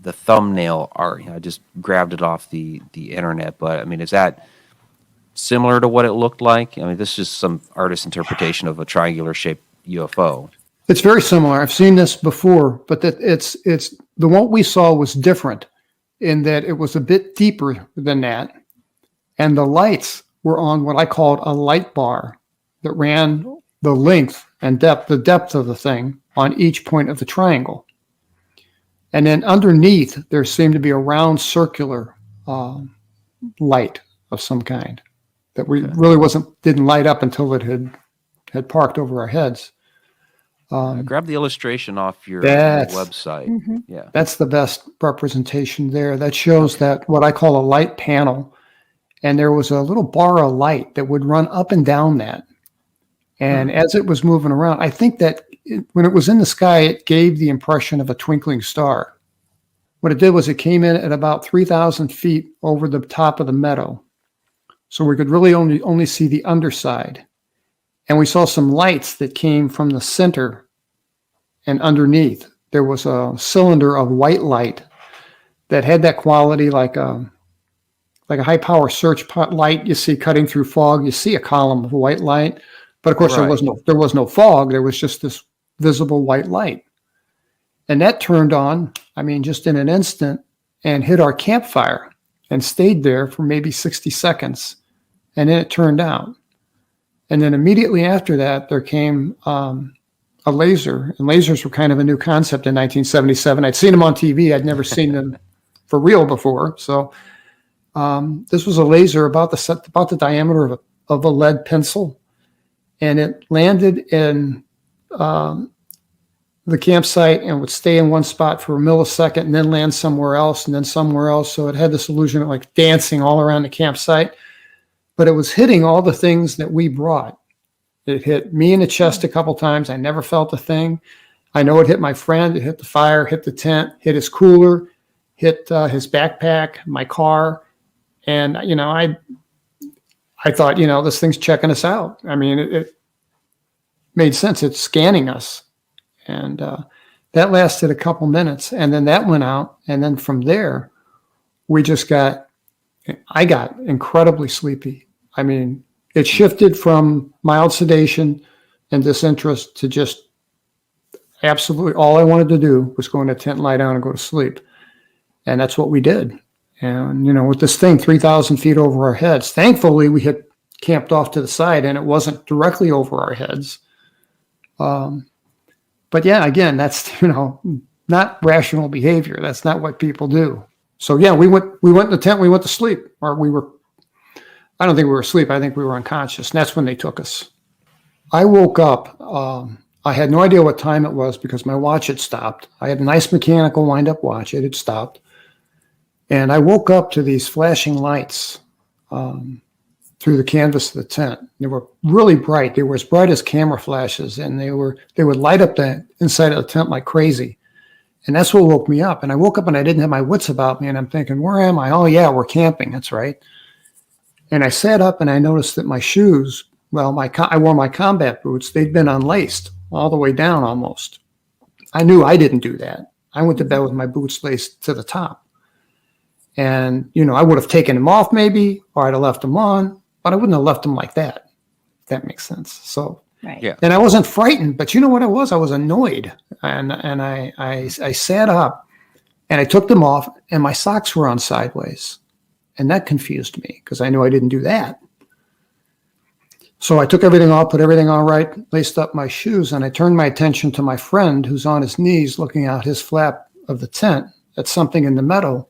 the thumbnail art. I just grabbed it off the internet, but I mean, is that similar to what it looked like? I mean, this is some artist's interpretation of a triangular shaped UFO. It's very similar. I've seen this before, but it's the one we saw was different in that it was a bit deeper than that. And the lights were on what I called a light bar that ran the length and the depth of the thing on each point of the triangle. And then underneath, there seemed to be a round circular light of some kind that really didn't light up until it had parked over our heads. Grab the illustration off your website. Mm-hmm. Yeah, that's the best representation there. That shows that what I call a light panel, and there was a little bar of light that would run up and down that. And as it was moving around, I think that when it was in the sky, it gave the impression of a twinkling star. What it did was it came in at about 3,000 feet over the top of the meadow. So we could really only see the underside. And we saw some lights that came from the center and underneath. There was a cylinder of white light that had that quality like a high power search light you see cutting through fog. You see a column of white light, but of course there was no fog. There was just this visible white light. And that turned on, I mean, just in an instant, and hit our campfire and stayed there for maybe 60 seconds. And then it turned out. And then immediately after that, there came a laser. And lasers were kind of a new concept in 1977. I'd seen them on TV. I'd never seen them for real before. So this was a laser about the diameter of a lead pencil. And it landed in the campsite and would stay in one spot for a millisecond and then land somewhere else and then somewhere else. So it had this illusion of like dancing all around the campsite, but it was hitting all the things that we brought. It hit me in the chest a couple times. I never felt a thing. I know it hit my friend. It hit the fire, hit the tent, hit his cooler, hit his backpack, my car. And, you know, I thought, you know, this thing's checking us out. I mean, it made sense. It's scanning us. And that lasted a couple minutes, and then that went out. And then from there, I got incredibly sleepy. I mean, it shifted from mild sedation and disinterest to just absolutely all I wanted to do was go in a tent, lie down, and go to sleep. And that's what we did. And, you know, with this thing 3,000 feet over our heads, thankfully we had camped off to the side and it wasn't directly over our heads. But yeah, again, that's, you know, not rational behavior. That's not what people do. So yeah, we went in the tent, we went to sleep, or I don't think we were asleep. I think we were unconscious. And that's when they took us. I woke up. I had no idea what time it was because my watch had stopped. I had a nice mechanical wind-up watch. It had stopped. And I woke up to these flashing lights through the canvas of the tent. They were really bright. They were as bright as camera flashes, and they would light up the inside of the tent like crazy. And that's what woke me up. And I woke up and I didn't have my wits about me, and I'm thinking, where am I? Oh yeah, we're camping. That's right. And I sat up and I noticed that my shoes, well, I wore my combat boots. They'd been unlaced all the way down almost. I knew I didn't do that. I went to bed with my boots laced to the top. And, you know, I would have taken them off maybe, or I'd have left them on, but I wouldn't have left them like that, if that makes sense. So, right. Yeah. And I wasn't frightened, but you know what I was? I was annoyed. And I sat up and I took them off and my socks were on sideways. And that confused me because I knew I didn't do that. So I took everything off, put everything all right, laced up my shoes, and I turned my attention to my friend who's on his knees looking out his flap of the tent at something in the meadow.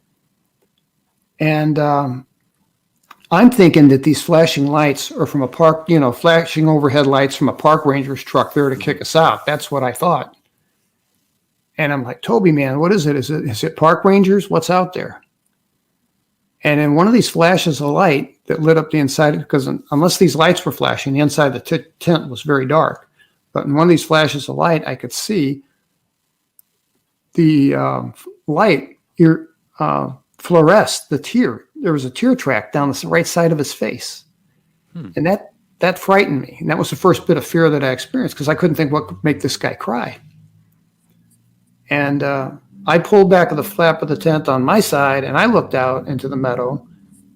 And I'm thinking that these flashing lights are from a park, you know, flashing overhead lights from a park ranger's truck there to kick us out. That's what I thought. And I'm like, Toby, man, what is it? Is it park rangers? What's out there? And in one of these flashes of light that lit up the inside, because unless these lights were flashing, the inside of the tent was very dark. But in one of these flashes of light, I could see the light fluoresced the tear. There was a tear track down the right side of his face. And that frightened me. And that was the first bit of fear that I experienced because I couldn't think what could make this guy cry. And I pulled back of the flap of the tent on my side and I looked out into the meadow,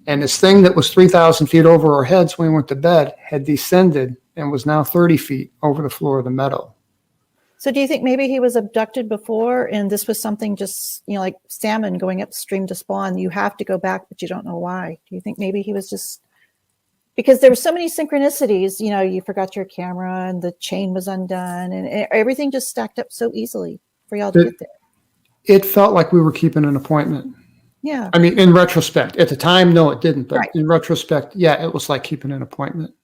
and this thing that was 3,000 feet over our heads when we went to bed had descended and was now 30 feet over the floor of the meadow. So do you think maybe he was abducted before and this was something just, you know, like salmon going upstream to spawn? You have to go back, but you don't know why. Do you think maybe he was just, because there were so many synchronicities, you know, you forgot your camera and the chain was undone and everything just stacked up so easily for y'all to get there? It felt like we were keeping an appointment. Yeah. I mean, in retrospect, at the time, no, it didn't. But right. In retrospect, yeah, it was like keeping an appointment.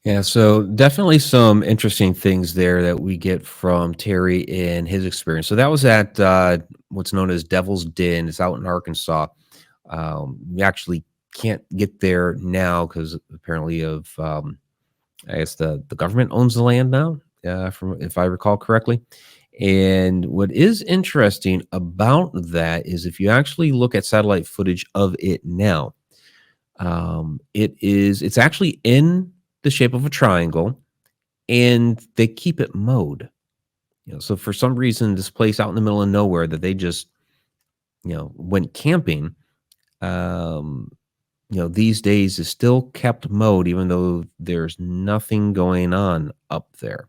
Yeah, so definitely some interesting things there that we get from Terry in his experience. So that was at what's known as Devil's Den. It's out in Arkansas. We actually can't get there now because apparently I guess the government owns the land now. from if I recall correctly. And what is interesting about that is if you actually look at satellite footage of it now, it's actually in the shape of a triangle, and they keep it mowed. So for some reason, this place out in the middle of nowhere that they just went camping, these days is still kept mowed, even though there's nothing going on up there.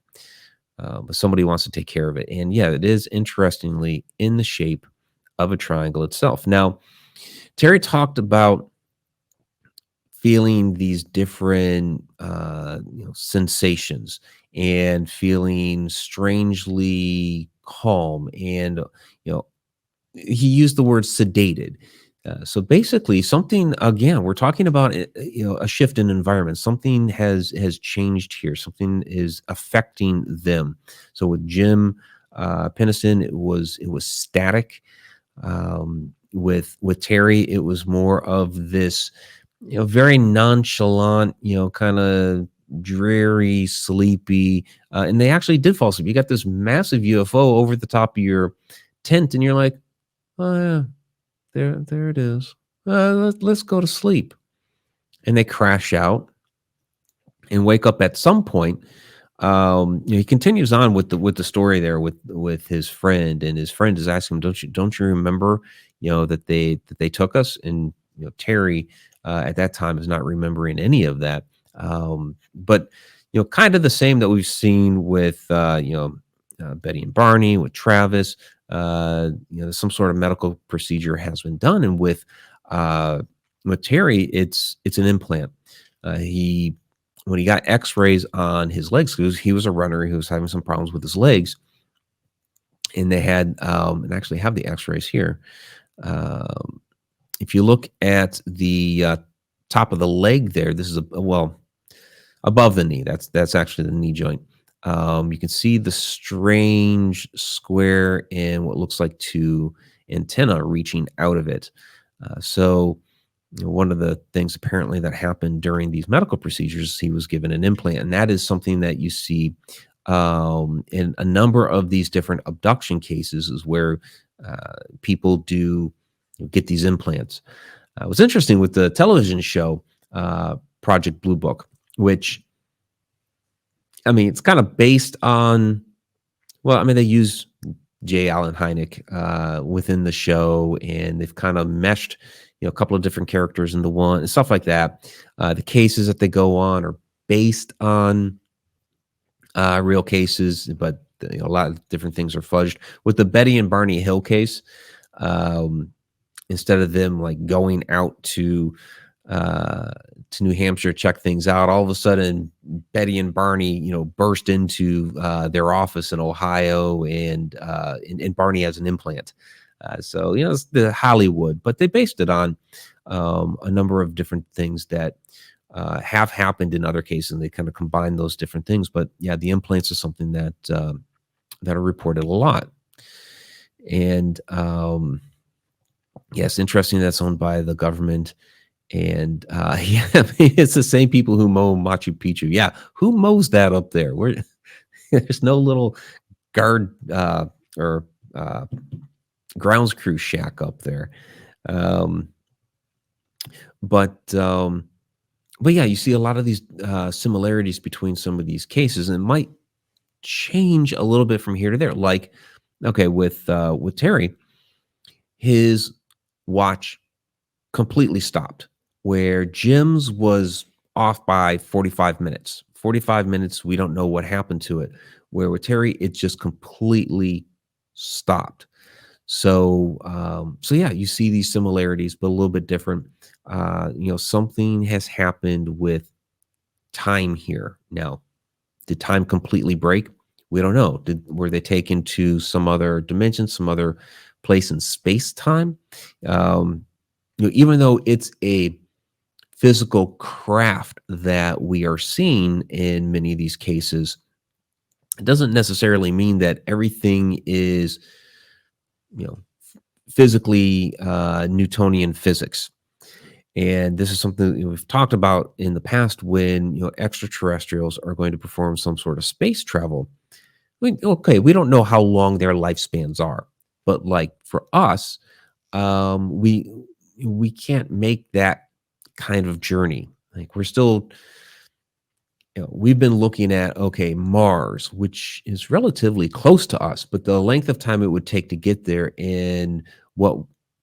But somebody wants to take care of it. And yeah, it is interestingly in the shape of a triangle itself. Now, Terry talked about feeling these different sensations and feeling strangely calm. And, he used the word sedated. So basically something, again, we're talking about, a shift in environment. Something has changed here. Something is affecting them. So with Jim Penniston, it was static. With Terry, it was more of this, very nonchalant, kind of dreary, sleepy, and they actually did fall asleep. You got this massive UFO over the top of your tent, and you're like, oh yeah, there it is. Let's go to sleep. And they crash out and wake up at some point. He continues on with the story there with his friend, and his friend is asking him, don't you remember, that they took us? And Terry at that time is not remembering any of that. But kind of the same that we've seen with Betty and Barney, with Travis. Some sort of medical procedure has been done, and with Terry, it's an implant. When he got X-rays on his legs, because he was a runner, he was having some problems with his legs, and they had and actually have the X-rays here. If you look at the top of the leg there, this is above the knee. That's actually the knee joint. You can see the strange square and what looks like two antenna reaching out of it. So one of the things apparently that happened during these medical procedures, he was given an implant, and that is something that you see in a number of these different abduction cases, is where people do get these implants. What's interesting with the television show Project Blue Book, which, I mean, it's kind of based on, they use J. Allen Hynek within the show, and they've kind of meshed, a couple of different characters into one and stuff like that. The cases that they go on are based on real cases, but a lot of different things are fudged. With the Betty and Barney Hill case, instead of them like going out to New Hampshire, check things out, all of a sudden Betty and Barney, burst into their office in Ohio, and Barney has an implant. So it's the Hollywood, but they based it on a number of different things that have happened in other cases, and they kind of combine those different things. But yeah, the implants are something that are reported a lot. And yes, interesting, that's owned by the government. And yeah, it's the same people who mow Machu Picchu. Yeah, who mows that up there? There's no little guard or grounds crew shack up there. But yeah, you see a lot of these similarities between some of these cases, and it might change a little bit from here to there. Like, okay, with Terry, his watch completely stopped, where Jim's was off by 45 minutes. 45 minutes, we don't know what happened to it. Where with Terry, it just completely stopped. So yeah, you see these similarities, but a little bit different. Something has happened with time here. Now, did time completely break? We don't know. Were they taken to some other dimension, some other place in space-time? Even though it's a physical craft that we are seeing in many of these cases, it doesn't necessarily mean that everything is, physically Newtonian physics. And this is something that we've talked about in the past when, extraterrestrials are going to perform some sort of space travel. okay, we don't know how long their lifespans are, but like for us, we can't make that kind of journey. Like we're still, we've been looking at, okay, Mars, which is relatively close to us, but the length of time it would take to get there and what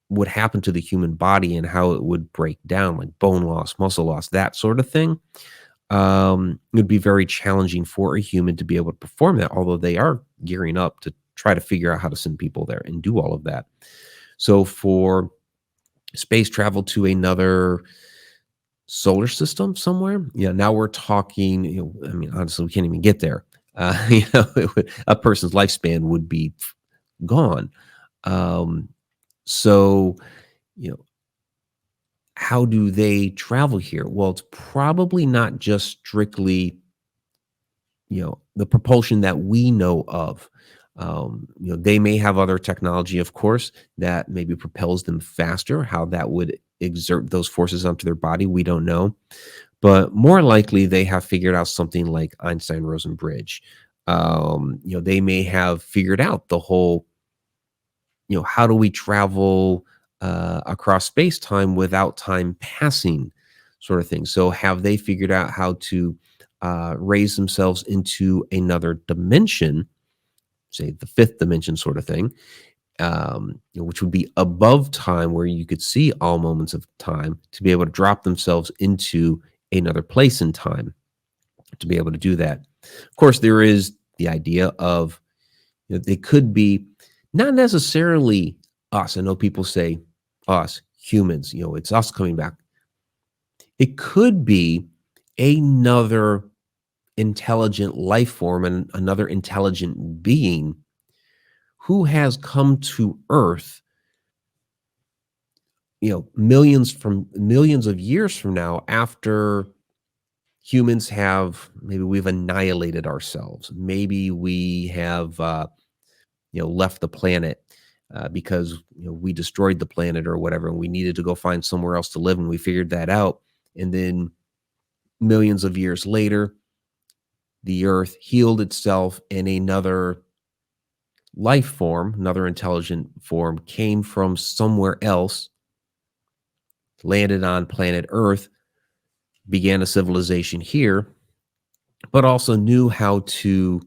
would happen to the human body and how it would break down, like bone loss, muscle loss, that sort of thing, it would be very challenging for a human to be able to perform that, although they are gearing up to try to figure out how to send people there and do all of that. So for space travel to another solar system somewhere, now we're talking, I mean, honestly, we can't even get there. A person's lifespan would be gone. So, how do they travel here? Well, it's probably not just strictly, the propulsion that we know of. They may have other technology, of course, that maybe propels them faster. How that would exert those forces onto their body, we don't know. But more likely, they have figured out something like Einstein-Rosen bridge. They may have figured out the whole, how do we travel across space-time without time passing, sort of thing. So have they figured out how to raise themselves into another dimension, say the fifth dimension sort of thing, which would be above time, where you could see all moments of time, to be able to drop themselves into another place in time to be able to do that. Of course, there is the idea of, they could be not necessarily us. I know people say us, humans, it's us coming back. It could be another intelligent life form and another intelligent being who has come to Earth, millions of years from now, after humans have, maybe we've annihilated ourselves. Maybe we have, left the planet because we destroyed the planet or whatever, and we needed to go find somewhere else to live, and we figured that out. And then millions of years later, the Earth healed itself, and another life form, another intelligent form, came from somewhere else, landed on planet Earth, began a civilization here, but also knew how to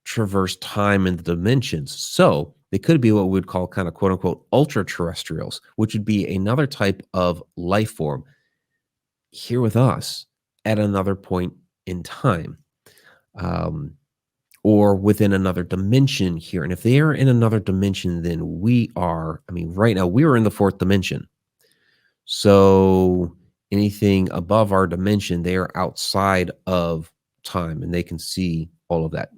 traverse time and the dimensions. So they could be what we would call kind of quote unquote ultra terrestrials, which would be another type of life form here with us at another point in time, or within another dimension here. And if they are in another dimension, then we are, right now we are in the fourth dimension. So anything above our dimension, they are outside of time, and they can see all of that.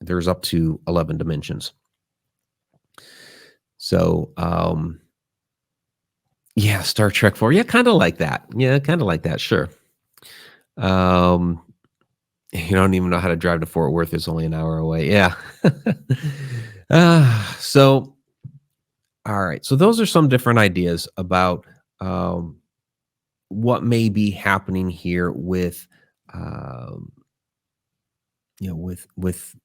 There's up to 11 dimensions. So, Star Trek 4. Yeah, kind of like that. Yeah, kind of like that. Sure. You don't even know how to drive to Fort Worth. It's only an hour away. Yeah. So, all right. So those are some different ideas about what may be happening here with, with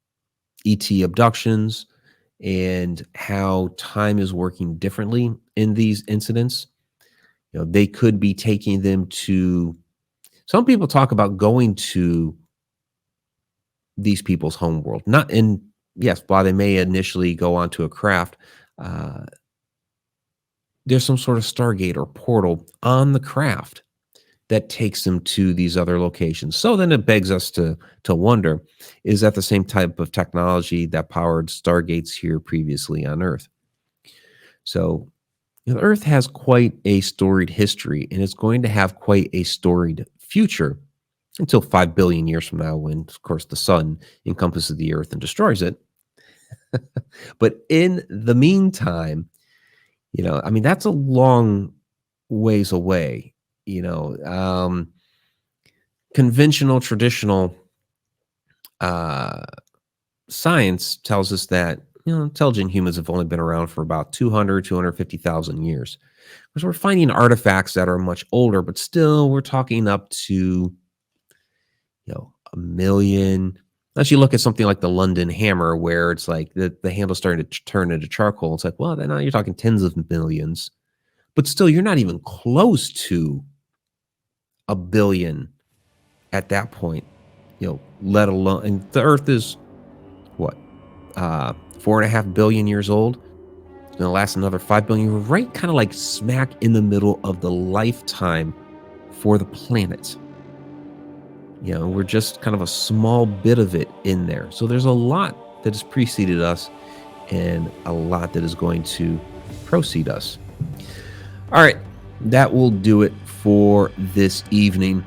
ET abductions, and how time is working differently in these incidents. They could be taking them to, some people talk about going to these people's home world. Not in, yes, while they may initially go onto a craft, there's some sort of Stargate or portal on the craft that takes them to these other locations. So then it begs us to wonder, is that the same type of technology that powered Stargates here previously on Earth? So Earth has quite a storied history, and it's going to have quite a storied future until 5 billion years from now, when, of course, the sun encompasses the Earth and destroys it. But in the meantime, that's a long ways away. Conventional, traditional science tells us that, intelligent humans have only been around for about 250,000 years. Because we're finding artifacts that are much older, but still we're talking up to, a million, Unless you look at something like the London Hammer, where it's like the handle's starting to turn into charcoal. It's like, well, then now you're talking tens of millions. But still, you're not even close to a billion at that point, let alone, and the Earth is what, 4.5 billion years old. It's going to last another 5 billion. We're right kind of like smack in the middle of the lifetime for the planet. We're just kind of a small bit of it in there. So there's a lot that has preceded us and a lot that is going to proceed us. All right, that will do it for this evening.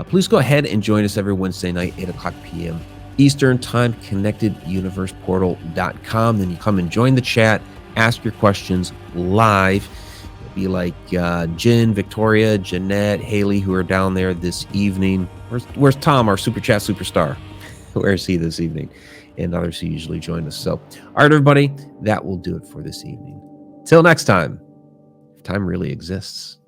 Please go ahead and join us every Wednesday night, 8 o'clock p.m. Eastern Time, connecteduniverseportal.com. Then you come and join the chat, ask your questions live. It'll be like Jen, Victoria, Jeanette, Haley, who are down there this evening. Where's Tom, our Super Chat superstar? Where is he this evening? And others who usually join us. So, all right, everybody, that will do it for this evening. Till next time, if time really exists.